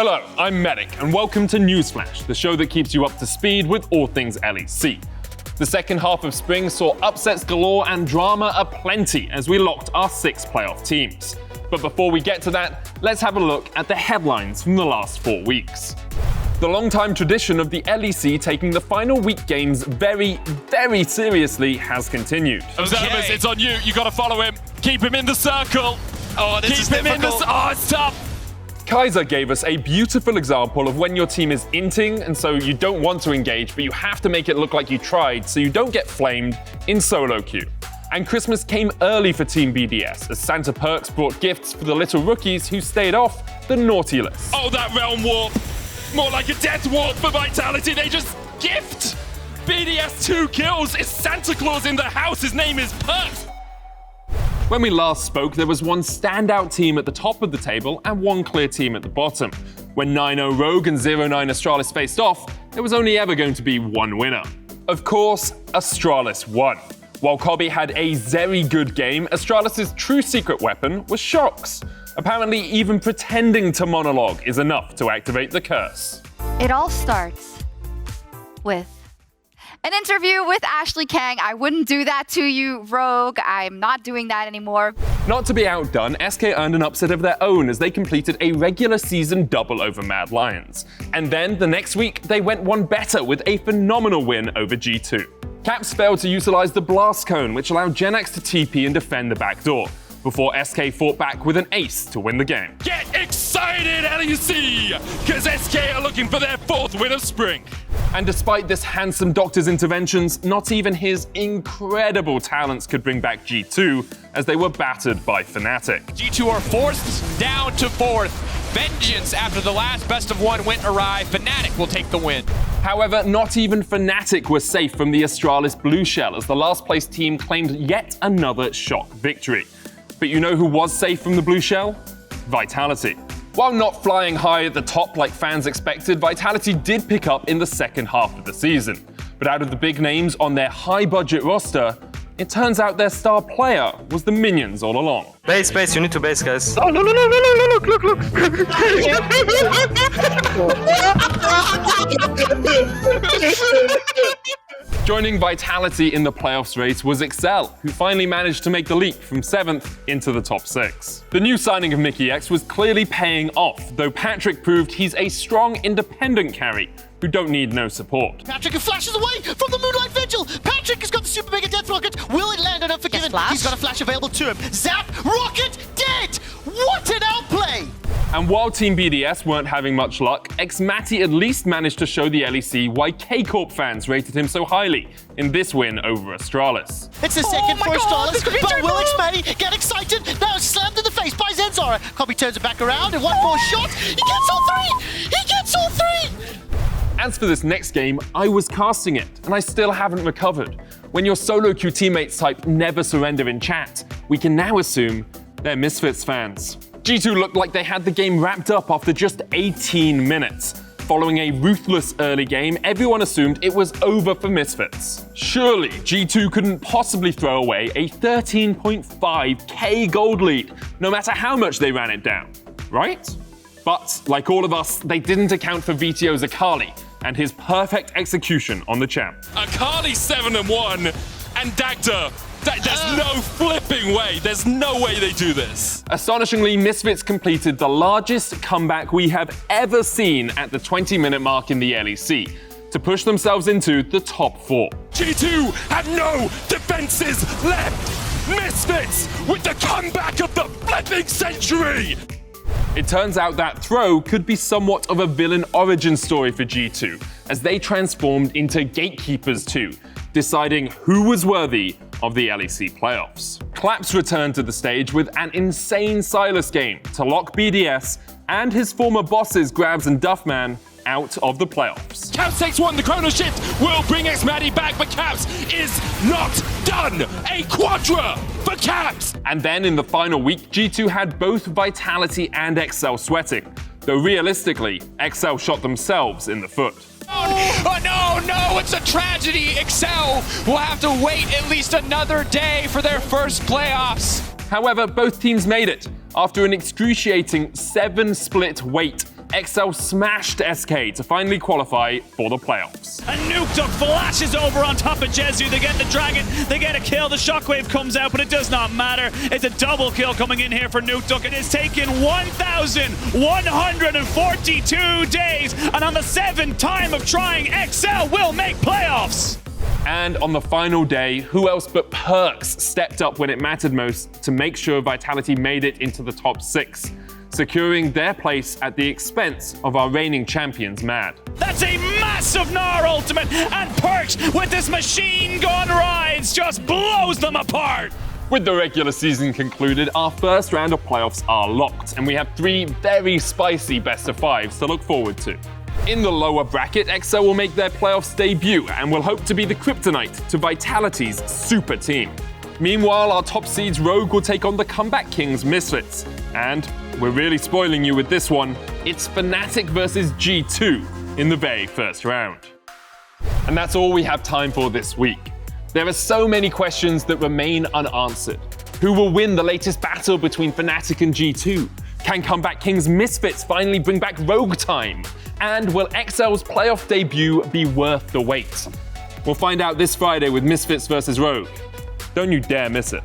Hello, I'm Medic, and welcome to Newsflash, the show that keeps you up to speed with all things LEC. The second half of spring saw upsets galore and drama aplenty as we locked our 6 playoff teams. But before we get to that, let's have a look at the headlines from the last 4 weeks. The long-time tradition of the LEC taking the final week games very, very seriously has continued. Observers, it's on you. You got to follow him. Keep him in the circle. Oh, this is difficult. It's tough. Kaiser gave us a beautiful example of when your team is inting and so you don't want to engage, but you have to make it look like you tried so you don't get flamed in solo queue. And Christmas came early for Team BDS as Santa Perks brought gifts for the little rookies who stayed off the naughty list. Oh, that realm warp. More like a death warp for Vitality. They just gift. BDS 2 kills. It's Santa Claus in the house. His name is Perks. When we last spoke, there was one standout team at the top of the table and one clear team at the bottom. When 9-0 Rogue and 0-9 Astralis faced off, there was only ever going to be one winner. Of course, Astralis won. While Cobby had a very good game, Astralis' true secret weapon was shocks. Apparently, even pretending to monologue is enough to activate the curse. It all starts with an interview with Ashley Kang. I wouldn't do that to you, Rogue. I'm not doing that anymore. Not to be outdone, SK earned an upset of their own as they completed a regular season double over Mad Lions. And then the next week, they went one better with a phenomenal win over G2. Caps failed to utilize the Blast Cone, which allowed Genax to TP and defend the back door, before SK fought back with an ace to win the game. Get excited, LEC, because SK are looking for their 4th win of spring. And despite this handsome doctor's interventions, not even his incredible talents could bring back G2 as they were battered by Fnatic. G2 are forced down to 4th. Vengeance after the last best of 1 went awry. Fnatic will take the win. However, not even Fnatic was safe from the Astralis Blue Shell as the last place team claimed yet another shock victory. But you know who was safe from the Blue Shell? Vitality. While not flying high at the top like fans expected, Vitality did pick up in the second half of the season. But out of the big names on their high-budget roster, it turns out their star player was the minions all along. Base, you need to base, guys. Oh, no, look. Joining Vitality in the playoffs race was Excel, who finally managed to make the leap from 7th into the top 6. The new signing of Mickey X was clearly paying off, though Patrick proved he's a strong, independent carry who don't need no support. Patrick flashes away from the Moonlight Vigil. Patrick has got the super mega death rocket. Will it land on Unforgiven? He's got a flash available to him. Zap, rocket, dead! What an outplay! And while Team BDS weren't having much luck, Xmati at least managed to show the LEC why K-Corp fans rated him so highly in this win over Astralis. It's a second for Astralis, but will Xmati get excited? Now slammed in the face by Zenzara. Cobby turns it back around and one more shot. He gets all 3! He gets all 3! As for this next game, I was casting it, and I still haven't recovered. When your solo queue teammates type never surrender in chat, we can now assume they're Misfits fans. G2 looked like they had the game wrapped up after just 18 minutes. Following a ruthless early game, everyone assumed it was over for Misfits. Surely, G2 couldn't possibly throw away a 13.5k gold lead, no matter how much they ran it down, right? But, like all of us, they didn't account for VTO's Akali and his perfect execution on the champ. Akali 7-1 and Dagda. There's no flipping way. There's no way they do this. Astonishingly, Misfits completed the largest comeback we have ever seen at the 20-minute mark in the LEC to push themselves into the top 4. G2 have no defenses left. Misfits with the comeback of the flipping century. It turns out that throw could be somewhat of a villain origin story for G2, as they transformed into gatekeepers too, deciding who was worthy of the LEC playoffs. Claps returned to the stage with an insane Silas game to lock BDS and his former bosses Grabs and Duffman out of the playoffs. Caps takes 1, the Chrono Shift will bring Xmati back, but Caps is not done. A quadra for Caps. And then in the final week, G2 had both Vitality and Excel sweating, though realistically, Excel shot themselves in the foot. Oh no, it's a tragedy. Excel will have to wait at least another day for their first playoffs. However, both teams made it after an excruciating 7-split wait XL smashed SK to finally qualify for the playoffs. And Nuke flashes over on top of Jezu. They get the Dragon, they get a kill. The Shockwave comes out, but it does not matter. It's a double kill coming in here for Nuke. It has taken 1,142 days, and on the 7th time of trying, XL will make playoffs. And on the final day, who else but Perks stepped up when it mattered most to make sure Vitality made it into the top 6, securing their place at the expense of our reigning champions, Mad. That's a massive Gnar ultimate, and Perks with this machine gun rides just blows them apart. With the regular season concluded, our first round of playoffs are locked, and we have 3 very spicy best-of-5s to look forward to. In the lower bracket, XL will make their playoffs debut and will hope to be the kryptonite to Vitality's super team. Meanwhile, our top seeds Rogue will take on the Comeback Kings Misfits. And we're really spoiling you with this one. It's Fnatic versus G2 in the very first round. And that's all we have time for this week. There are so many questions that remain unanswered. Who will win the latest battle between Fnatic and G2? Can Comeback Kings Misfits finally bring back Rogue time? And will XL's playoff debut be worth the wait? We'll find out this Friday with Misfits versus Rogue. Don't you dare miss it.